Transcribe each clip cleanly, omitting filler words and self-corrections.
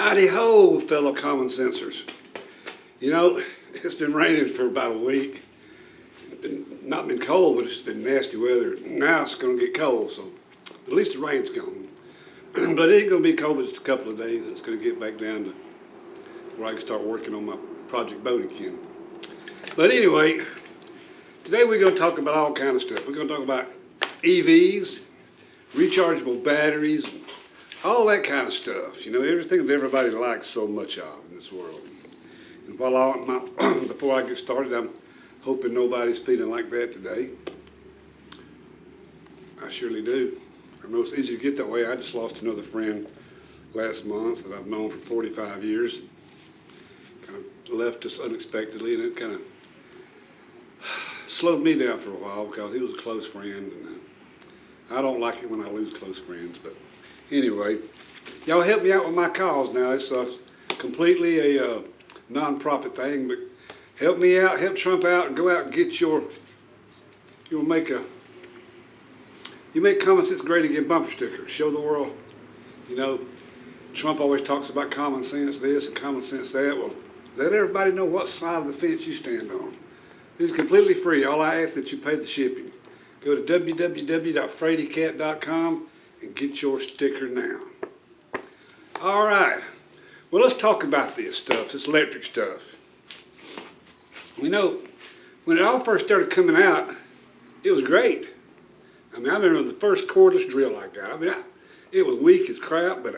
Howdy ho, fellow common sensors. You know, it's been raining for about a week. Not been cold, but it's been nasty weather. Now it's going to get cold, so at least the rain's gone. But it ain't going to be cold for just a couple of days. It's going to get back down to where I can start working on my project boat again. But anyway, today we're going to talk about all kinds of stuff. We're going to talk about EVs, rechargeable batteries, all that kind of stuff. You know, everything that everybody likes so much of in this world. And before I get started, I'm hoping nobody's feeling like that today. I surely do. I know it's easy to get that way. I just lost another friend last month that I've known for 45 years. Kind of left us unexpectedly, and it kind of slowed me down for a while because he was a close friend. And I don't like it when I lose close friends, but anyway, y'all help me out with my cause now. It's completely a non-profit thing, but help me out, help Trump out, and go out and get you make common sense great again bumper stickers. Show the world, you know, Trump always talks about common sense this and common sense that. Well, let everybody know what side of the fence you stand on. It's completely free. All I ask is that you pay the shipping. Go to www.fradykatt.com and get your sticker now. All right. Well, let's talk about this stuff, this electric stuff. You know, when it all first started coming out, it was great. I mean, I remember the first cordless drill I got. I mean, it was weak as crap, but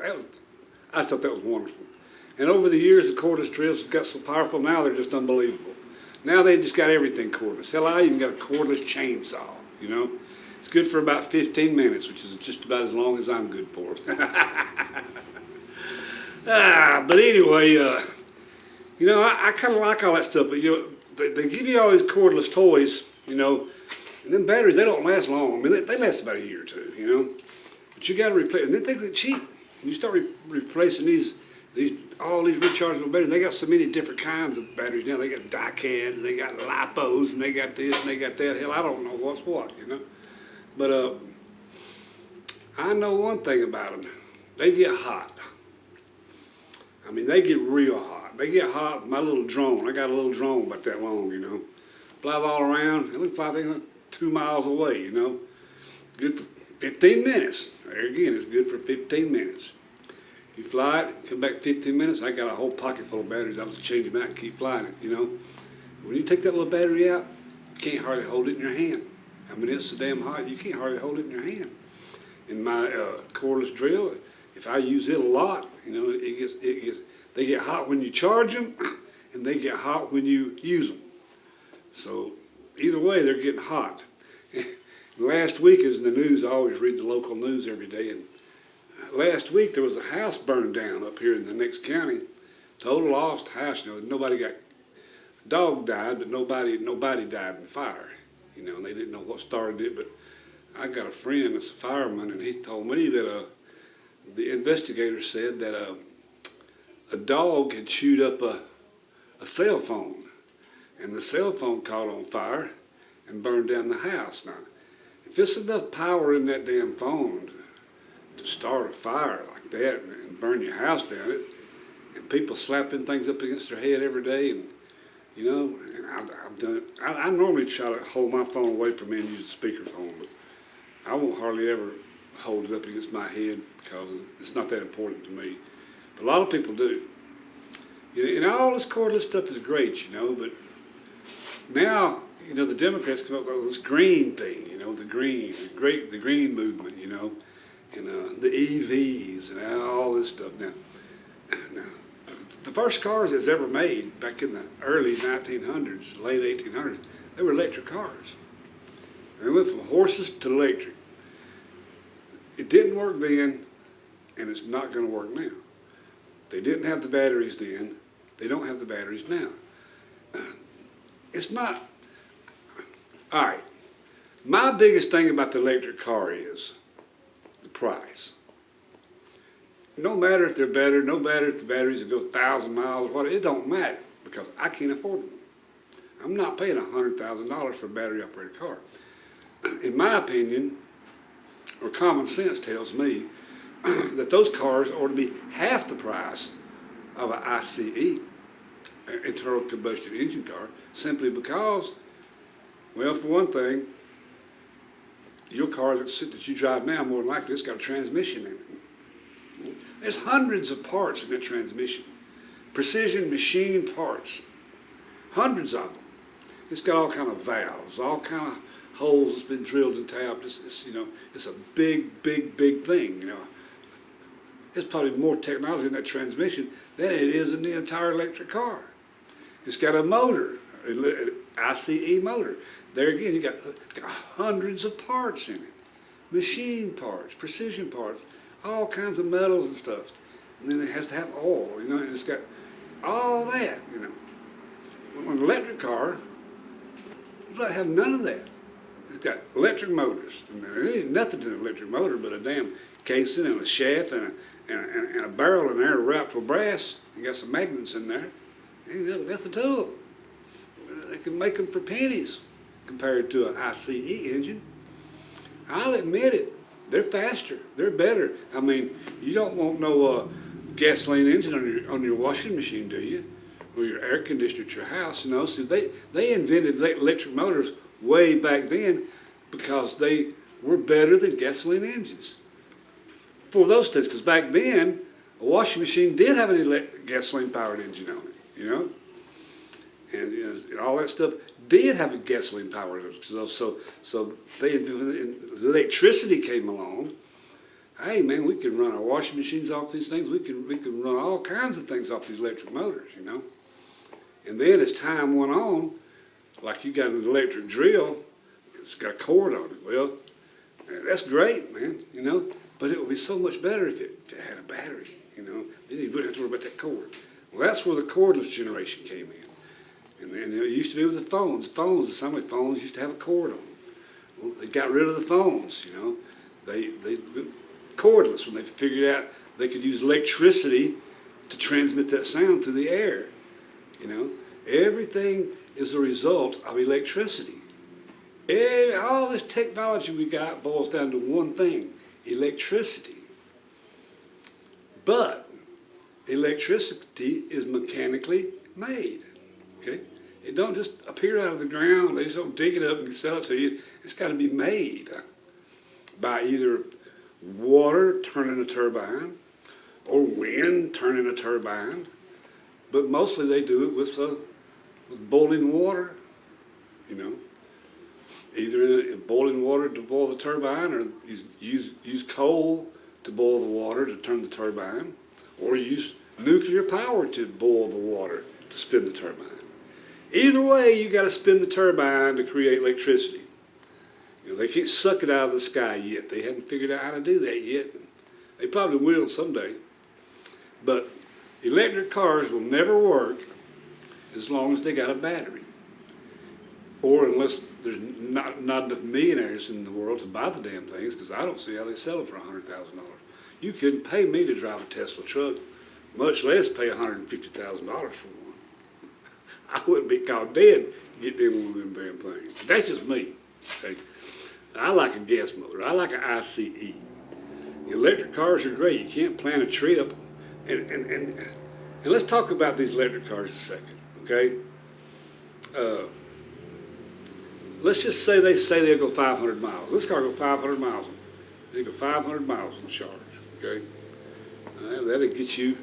I thought that was wonderful. And over the years, the cordless drills got so powerful now, they're just unbelievable. Now they just got everything cordless. Hell, I even got a cordless chainsaw, you know. It's good for about 15 minutes, which is just about as long as I'm good for. But anyway, you know, I kind of like all that stuff, but you know, they give you all these cordless toys, you know, and then batteries, they don't last long. I mean, they last about a year or two, you know. But you got to replace, and then things are cheap. You start replacing all these rechargeable batteries. They got so many different kinds of batteries now. They got dicans, they got lipos, and they got this, and they got that. Hell, I don't know what's what, you know. But I know one thing about them. They get hot. I mean, they get real hot. They get hot with my little drone. I got a little drone about that long, you know. Fly all around. It looks like they're 2 miles away, you know. Good for 15 minutes. There again, it's good for 15 minutes. You fly it, come back 15 minutes, I got a whole pocket full of batteries. I was changing them out and keep flying it, you know. When you take that little battery out, you can't hardly hold it in your hand. I mean, it's so damn hot, you can't hardly hold it in your hand. In my cordless drill, if I use it a lot, you know, they get hot when you charge them, and they get hot when you use them. So either way, they're getting hot. Last week, as in the news, I always read the local news every day, and last week there was a house burned down up here in the next county. Total lost house. You know, nobody got. A dog died, but nobody died in the fire. You know, and they didn't know what started it. But I got a friend that's a fireman, and he told me that the investigator said that a dog had chewed up a cell phone, and the cell phone caught on fire and burned down the house. Now, if there's enough power in that damn phone to start a fire like that and burn your house down, and people slapping things up against their head every day, and you know, and I've done it. I normally try to hold my phone away from me and use the speakerphone, but I won't hardly ever hold it up against my head because it's not that important to me. But a lot of people do. And all this cordless stuff is great, you know, but now, you know, the Democrats come up with this green thing, you know, the green movement, you know, and the EVs and all this stuff. Now, the first cars that was ever made back in the early 1900s, late 1800s, they were electric cars. They went from horses to electric. It didn't work then, and it's not going to work now. They didn't have the batteries then. They don't have the batteries now. It's not. All right. My biggest thing about the electric car is the price. No matter if they're better, no matter if the batteries will go 1,000 miles, what, it don't matter because I can't afford them. I'm not paying $100,000 for a battery-operated car. In my opinion, or common sense tells me, that those cars ought to be half the price of an ICE, internal combustion engine car, simply because, well, for one thing, your car that you drive now, more than likely, it's got a transmission in it. There's hundreds of parts in that transmission. Precision machine parts. Hundreds of them. It's got all kind of valves, all kind of holes that's been drilled and tapped. It's a big, big, big thing, There's probably more technology in that transmission than it is in the entire electric car. It's got a motor, an ICE motor. There again, you got hundreds of parts in it. Machine parts, precision parts, all kinds of metals and stuff. And then it has to have oil, and it's got all that, When an electric car, it's got to have none of that. It's got electric motors. And there ain't nothing to an electric motor but a damn casing and a shaft and a barrel in there wrapped with brass. You got some magnets in there. Ain't nothing to them. They can make them for pennies compared to an ICE engine. I'll admit it. They're faster. They're better. I mean, you don't want no gasoline engine on your washing machine, do you? Or your air conditioner at your house, So they invented electric motors way back then because they were better than gasoline engines. For those things, because back then, a washing machine did have an gasoline-powered engine on it, And all that stuff did have a gasoline-powered engine. So electricity came along. Hey man, we can run our washing machines off these things. We can run all kinds of things off these electric motors, And then as time went on, like you got an electric drill, it's got a cord on it. Well, that's great, man, But it would be so much better if it had a battery, Then you wouldn't have to worry about that cord. Well, that's where the cordless generation came in. And then it used to be with the phones. Some of the phones used to have a cord on them. Well, they got rid of the phones, They cordless when they figured out they could use electricity to transmit that sound through the air. Everything is a result of electricity. All this technology we got boils down to one thing: electricity. But electricity is mechanically made. Okay? It don't just appear out of the ground. They just don't dig it up and sell it to you. It's got to be made by either water turning a turbine or wind turning a turbine. But mostly they do it with boiling water, Either in boiling water to boil the turbine, or use coal to boil the water to turn the turbine, or use nuclear power to boil the water to spin the turbine. Either way, you got to spin the turbine to create electricity. They can't suck it out of the sky yet. They haven't figured out how to do that yet. They probably will someday. But electric cars will never work as long as they got a battery. Or unless there's not enough millionaires in the world to buy the damn things, because I don't see how they sell them for $100,000. You couldn't pay me to drive a Tesla truck, much less pay $150,000 for one. I wouldn't be caught dead getting in one of them damn things. That's just me. Okay? I like a gas motor. I like an ICE. Electric cars are great. You can't plan a trip. And let's talk about these electric cars a second, okay? Let's just say they'll go 500 miles. This car go 500 miles. They go 500 miles on the charge, okay? That'll get you.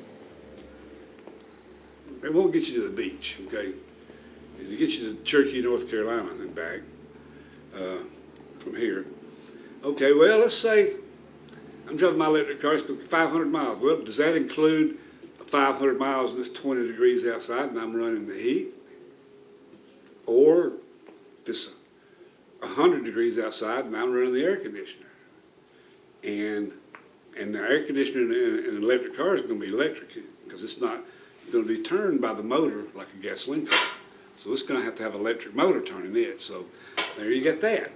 It won't get you to the beach, okay? It'll get you to Cherokee, North Carolina, and back from here. Okay, well, let's say I'm driving my electric car. It's going 500 miles. Well, does that include 500 miles and it's 20 degrees outside and I'm running the heat? Or if it's 100 degrees outside and I'm running the air conditioner? And the air conditioner in an electric car is going to be electric because it's not going to be turned by the motor like a gasoline car. So it's going to have an electric motor turning it. So there you get that.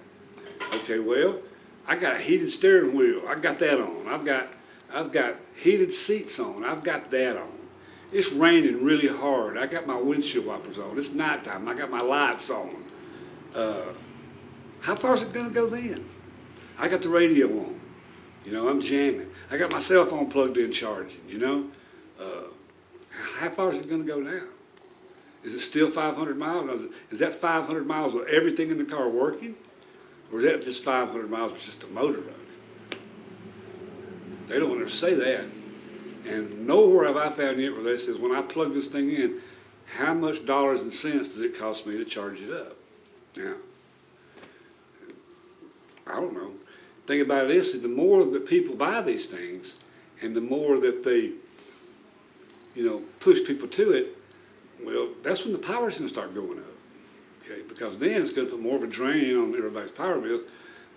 Okay, well, I got a heated steering wheel. I got that on. I've got heated seats on. I've got that on. It's raining really hard. I got my windshield wipers on. It's nighttime. I got my lights on. How far is it going to go then? I got the radio on. I'm jamming. I got my cell phone plugged in charging, how far is it going to go now? Is it still 500 miles? Is that 500 miles of everything in the car working? Or is that just 500 miles with just the motor running? They don't want to say that. And nowhere have I found yet where they says, when I plug this thing in, how much dollars and cents does it cost me to charge it up? Now, I don't know. Thing about it is that the more that people buy these things, and the more that they, push people to it, well, that's when the power's going to start going up. Okay, because then it's going to put more of a drain on everybody's power bill.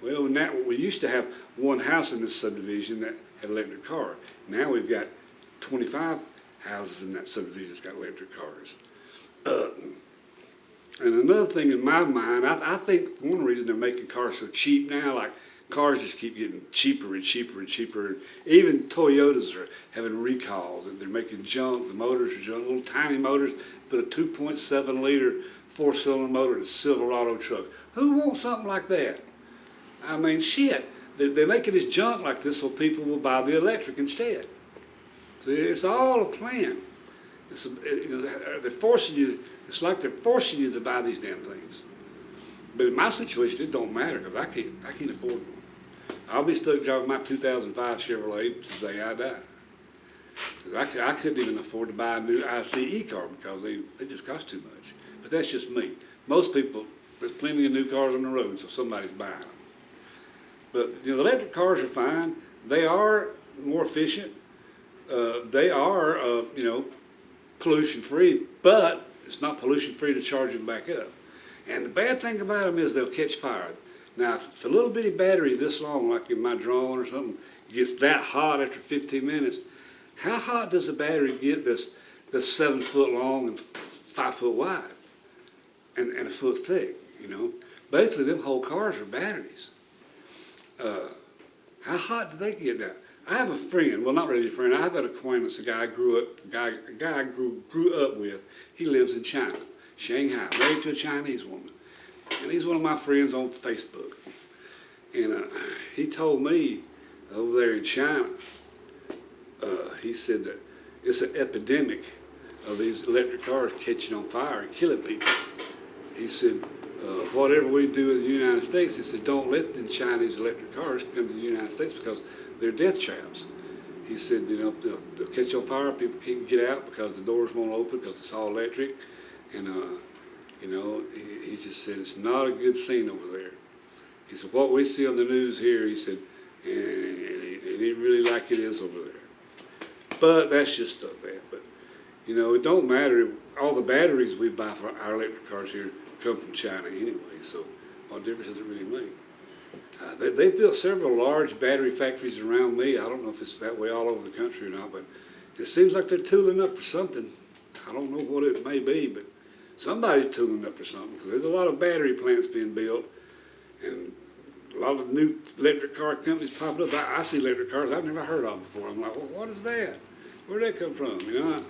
Well, we used to have one house in this subdivision that had an electric car. Now we've got 25 houses in that subdivision that's got electric cars. And another thing in my mind, I think one reason they're making cars so cheap now, like cars just keep getting cheaper and cheaper and cheaper. Even Toyotas are having recalls, and they're making junk. The motors are junk, little tiny motors. Put a 2.7 liter four-cylinder motor in a Silverado truck. Who wants something like that? I mean, shit. They're making this junk like this so people will buy the electric instead. So it's all a plan. They're forcing you. It's like they're forcing you to buy these damn things. But in my situation, it don't matter because I can't afford one. I'll be stuck driving my 2005 Chevrolet to the day I die. Because I couldn't even afford to buy a new ICE car because they just cost too much. But that's just me. Most people, there's plenty of new cars on the road, so somebody's buying them. But the electric cars are fine. They are more efficient. They are, pollution free, but it's not pollution free to charge them back up. And the bad thing about them is they'll catch fire. Now, if a little bitty battery this long, like in my drone or something, gets that hot after 15 minutes, how hot does a battery get that's 7 foot long and 5 foot wide and a foot thick, Basically, them whole cars are batteries. How hot do they get now? I have a friend, well, not really a friend, I have an acquaintance, a guy I grew up with. He lives in China, Shanghai, married to a Chinese woman. And he's one of my friends on Facebook. And he told me over there in China, he said that it's an epidemic of these electric cars catching on fire and killing people. He said, whatever we do in the United States, he said, don't let the Chinese electric cars come to the United States because they're death traps. He said, they'll catch on fire, people can't get out because the doors won't open because it's all electric. And, he just said, it's not a good scene over there. He said, what we see on the news here, he said, and it ain't really like it is over there. But that's just stuff that. But, it don't matter. All the batteries we buy for our electric cars here come from China anyway, so what difference does it really make? They've built several large battery factories around me. I don't know if it's that way all over the country or not, but it seems like they're tooling up for something. I don't know what it may be, but somebody's tooling up for something because there's a lot of battery plants being built and a lot of new electric car companies popping up. I see electric cars I've never heard of before. I'm like, well, what is that? Where'd that come from?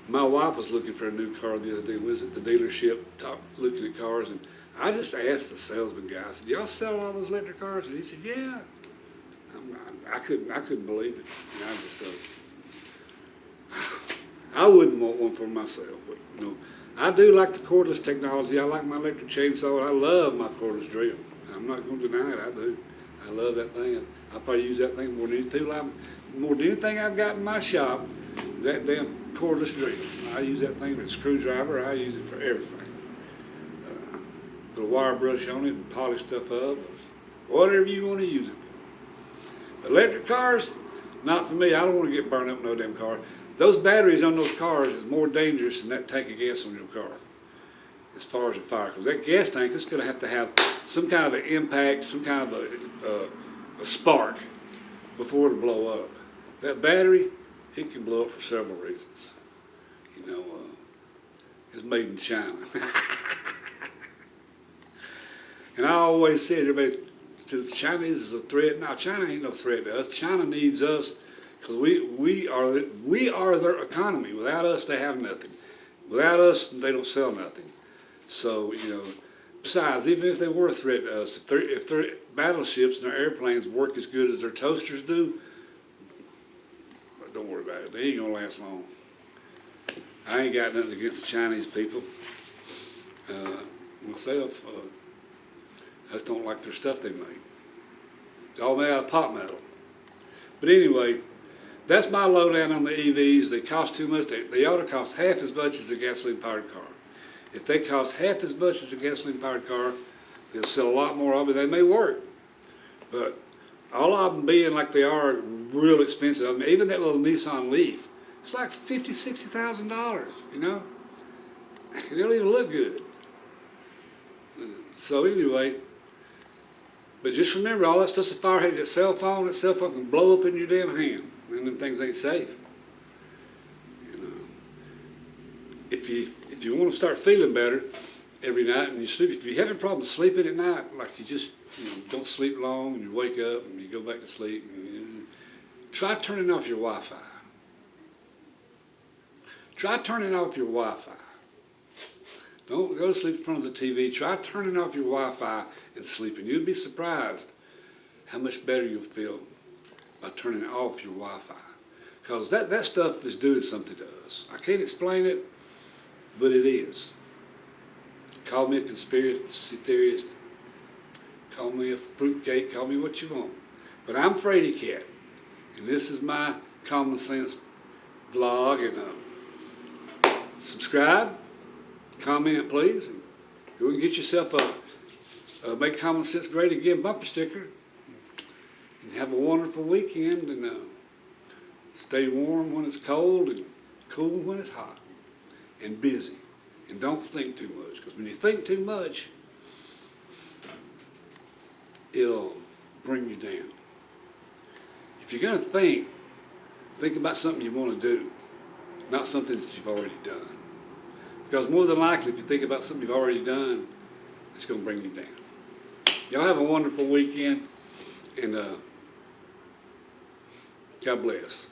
My wife was looking for a new car the other day. We was at the dealership looking at cars, and I just asked the salesman guy, I said, y'all sell all those electric cars? And he said, yeah. I couldn't believe it. I wouldn't want one for myself, but I do like the cordless technology. I like my electric chainsaw. I love my cordless drill. I'm not going to deny it. I do. I love that thing. I probably use that thing more than anything I've got in my shop. That damn cordless drill. I use that thing with a screwdriver. I use it for everything. Put a wire brush on it and polish stuff up. Whatever you want to use it for. Electric cars, not for me. I don't want to get burned up in no damn car. Those batteries on those cars is more dangerous than that tank of gas on your car as far as a fire. Because that gas tank is going to have some kind of an impact, some kind of a spark before it'll blow up. That battery, it can blow up for several reasons. It's made in China. And I always said, everybody says Chinese is a threat. No, China ain't no threat to us. China needs us because we are their economy. Without us, they have nothing. Without us, they don't sell nothing. So, besides, even if they were a threat to us, if their battleships and their airplanes work as good as their toasters do, don't worry about it. They ain't gonna last long. I ain't got nothing against the Chinese people. Myself, I just don't like their stuff they make. It's all made out of pot metal. But anyway, that's my lowdown on the EVs. They cost too much. They ought to cost half as much as a gasoline-powered car. If they cost half as much as a gasoline-powered car, they'll sell a lot more of it. They may work, but all of them being like they are real expensive. I mean, even that little Nissan Leaf, it's like $50,000, $60,000. You know, they don't even look good. So anyway, but just remember, all that stuff's a fire hazard. That cell phone can blow up in your damn hand, and them things ain't safe. You know, if you want to start feeling better every night and you sleep, if you're having problems sleeping at night, like you just don't sleep long and you wake up and you go back to sleep, try turning off your Wi-Fi. Try turning off your Wi-Fi. Don't go to sleep in front of the TV. Try turning off your Wi-Fi and sleeping. You'd be surprised how much better you'll feel by turning off your Wi-Fi. Because that stuff is doing something to us. I can't explain it, but it is. Call me a conspiracy theorist. Call me a fruitcake. Call me what you want. But I'm fradykatt, and this is my common sense vlog. And subscribe. Comment, please, and go and get yourself a Make Common Sense Great Again bumper sticker. And have a wonderful weekend, and stay warm when it's cold and cool when it's hot, and busy. And don't think too much, because when you think too much, it'll bring you down. If you're going to think about something you want to do, not something that you've already done. Because more than likely, if you think about something you've already done, it's going to bring you down. Y'all have a wonderful weekend, and God bless.